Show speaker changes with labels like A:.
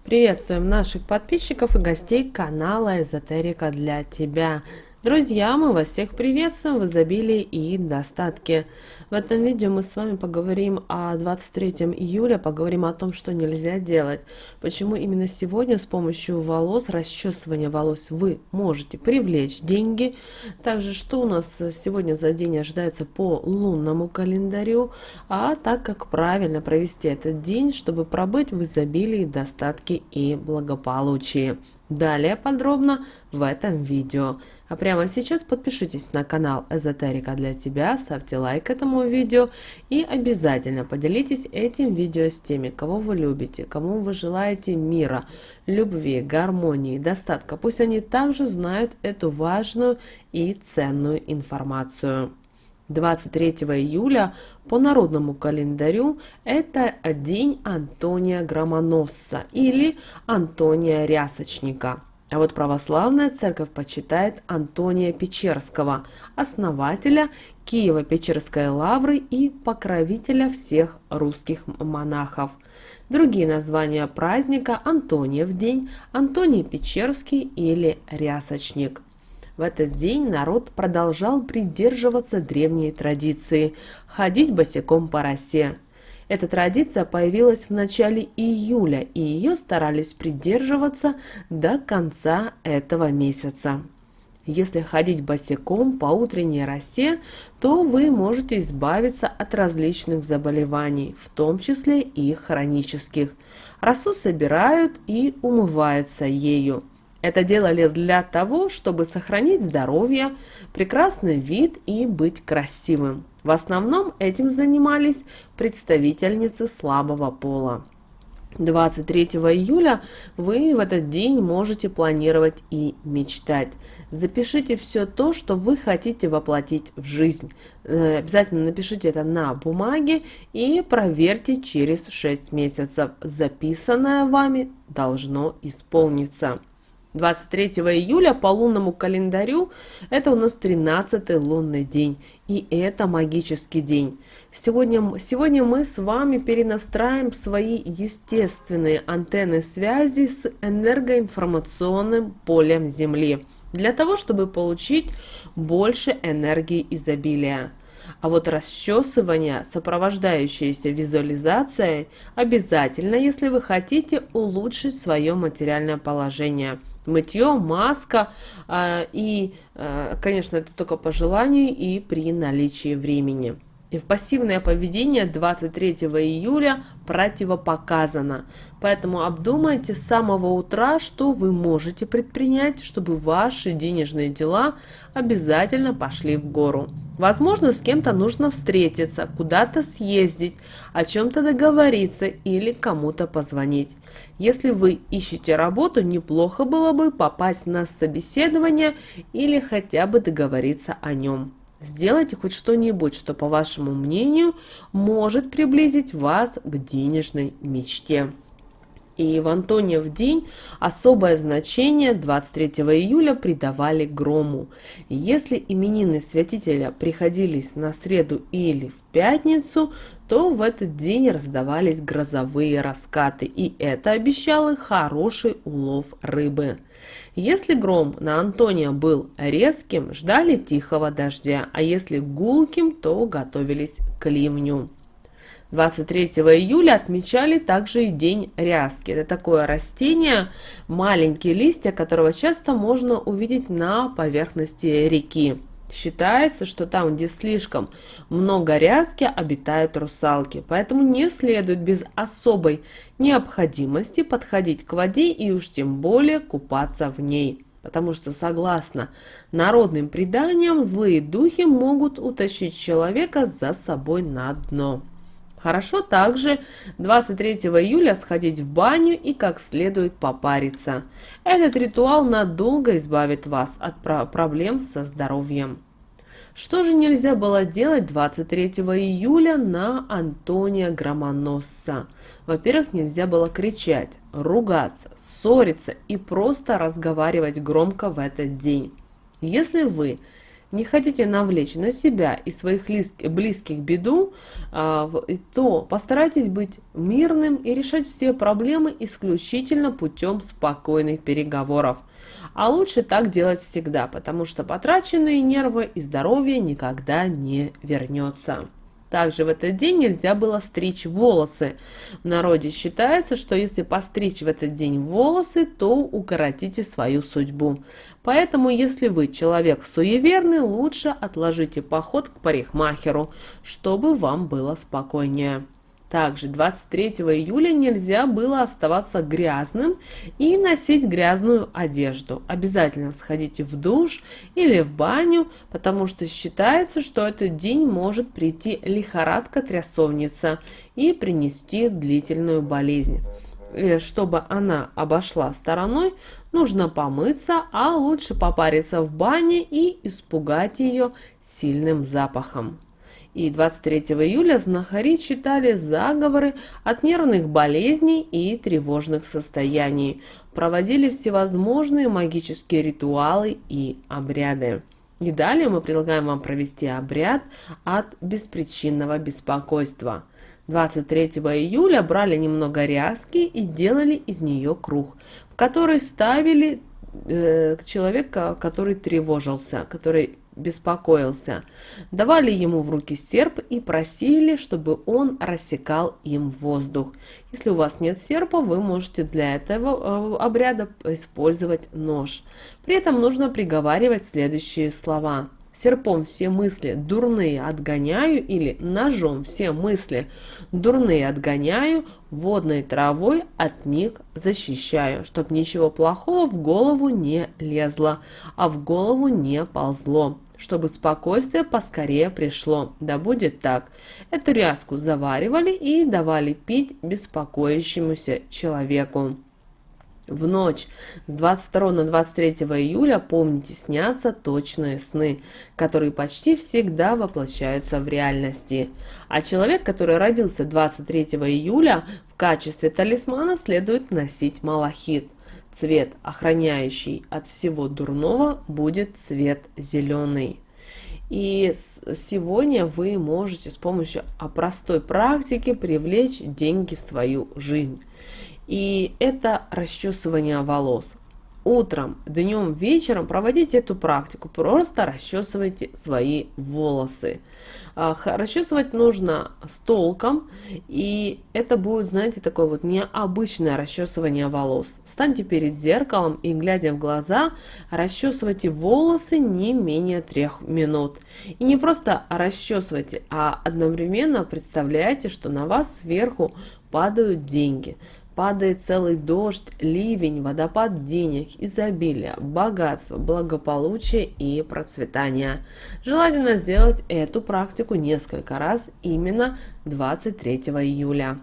A: Приветствуем наших подписчиков и гостей канала Эзотерика для тебя. Друзья, мы вас всех приветствуем в изобилии и достатке. В этом видео мы с вами поговорим о 23 июля, поговорим о том, что нельзя делать, почему именно сегодня с помощью волос, расчесывания волос вы можете привлечь деньги, также что у нас сегодня за день ожидается по лунному календарю, а так как правильно провести этот день, чтобы пробыть в изобилии, достатке и благополучии. Далее подробно в этом видео. А прямо сейчас подпишитесь на канал Эзотерика для тебя, ставьте лайк этому видео и обязательно поделитесь этим видео с теми, кого вы любите, кому вы желаете мира, любви, гармонии, достатка. Пусть они также знают эту важную и ценную информацию. 23 июля по народному календарю это день Антония Громоносца или Антония Рясочника. А вот православная церковь почитает Антония Печерского, основателя Киево-Печерской лавры и покровителя всех русских монахов. Другие названия праздника: Антониев день, Антоний Печерский или Рясочник. В этот день народ продолжал придерживаться древней традиции – ходить босиком по росе. Эта традиция появилась в начале июля, и ее старались придерживаться до конца этого месяца. Если ходить босиком по утренней росе, то вы можете избавиться от различных заболеваний, в том числе и хронических. Росу собирают и умываются ею. Это делали для того, чтобы сохранить здоровье, прекрасный вид и быть красивым. В основном этим занимались представительницы слабого пола. 23 июля вы в этот день можете планировать и мечтать. Запишите все то, что вы хотите воплотить в жизнь. Обязательно напишите это на бумаге и проверьте через 6 месяцев. Записанное вами должно исполниться. 23 июля по лунному календарю это у нас 13-й лунный день, и это магический день. Сегодня мы с вами перенастраиваем свои естественные антенны связи с энергоинформационным полем Земли, для того, чтобы получить больше энергии изобилия. А вот расчесывание, сопровождающееся визуализацией, обязательно, если вы хотите улучшить свое материальное положение. Мытье, маска конечно, это только по желанию и при наличии времени. Импульсивное поведение 23 июля противопоказано, поэтому обдумайте с самого утра, что вы можете предпринять, чтобы ваши денежные дела обязательно пошли в гору. Возможно, с кем-то нужно встретиться, куда-то съездить, о чем-то договориться или кому-то позвонить. Если вы ищете работу, неплохо было бы попасть на собеседование или хотя бы договориться о нем. Сделайте хоть что-нибудь, что, по вашему мнению, может приблизить вас к денежной мечте. И в Антониев день особое значение 23 июля придавали грому. Если именины святителя приходились на среду или в пятницу, то в этот день раздавались грозовые раскаты, и это обещало хороший улов рыбы. Если гром на Антония был резким, ждали тихого дождя, а если гулким, то готовились к ливню. 23 июля отмечали также и день ряски. Это такое растение, маленькие листья которого часто можно увидеть на поверхности реки. Считается, что там, где слишком много ряски, обитают русалки, поэтому не следует без особой необходимости подходить к воде и уж тем более купаться в ней. Потому что, согласно народным преданиям, злые духи могут утащить человека за собой на дно. Хорошо также 23 июля сходить в баню и как следует попариться. Этот ритуал надолго избавит вас от проблем со здоровьем. Что же нельзя было делать 23 июля на Антония Громоносца? Во-первых, нельзя было кричать, ругаться, ссориться и просто разговаривать громко в этот день. Если вы не хотите навлечь на себя и своих близких беду, то постарайтесь быть мирным и решать все проблемы исключительно путем спокойных переговоров. А лучше так делать всегда, потому что потраченные нервы и здоровье никогда не вернется. Также в этот день нельзя было стричь волосы. В народе считается, что если постричь в этот день волосы, то укоротите свою судьбу. Поэтому, если вы человек суеверный, лучше отложите поход к парикмахеру, чтобы вам было спокойнее. Также 23 июля нельзя было оставаться грязным и носить грязную одежду. Обязательно сходите в душ или в баню, потому что считается, что этот день может прийти лихорадка-трясовница и принести длительную болезнь. И чтобы она обошла стороной, нужно помыться, а лучше попариться в бане и испугать ее сильным запахом. И 23 июля знахари читали заговоры от нервных болезней и тревожных состояний, проводили всевозможные магические ритуалы и обряды. И далее мы предлагаем вам провести обряд от беспричинного беспокойства. 23 июля брали немного ряски и делали из нее круг, в который ставили человека, который тревожился, который беспокоился. Давали ему в руки серп и просили, чтобы он рассекал им воздух. Если у вас нет серпа, вы можете для этого обряда использовать нож. При этом нужно приговаривать следующие слова. Серпом все мысли дурные отгоняю, или ножом все мысли дурные отгоняю, водной травой от них защищаю, чтоб ничего плохого в голову не лезло, а в голову не ползло, чтобы спокойствие поскорее пришло. Да будет так. Эту ряску заваривали и давали пить беспокоящемуся человеку. В ночь с 22 на 23 июля, помните, снятся точные сны, которые почти всегда воплощаются в реальности. А человек, который родился 23 июля, в качестве талисмана следует носить малахит. Цвет, охраняющий от всего дурного, будет цвет зеленый. И сегодня вы можете с помощью простой практики привлечь деньги в свою жизнь. И это расчесывание волос. Утром, днем, вечером проводите эту практику. Просто расчесывайте свои волосы. Расчесывать нужно с толком. И это будет, знаете, такое вот необычное расчесывание волос. Встаньте перед зеркалом и, глядя в глаза, расчесывайте волосы не менее 3 минут. И не просто расчесывайте, а одновременно представляйте, что на вас сверху падают деньги. Падает целый дождь, ливень, водопад денег, изобилия, богатства, благополучия и процветания. Желательно сделать эту практику несколько раз именно 23 июля.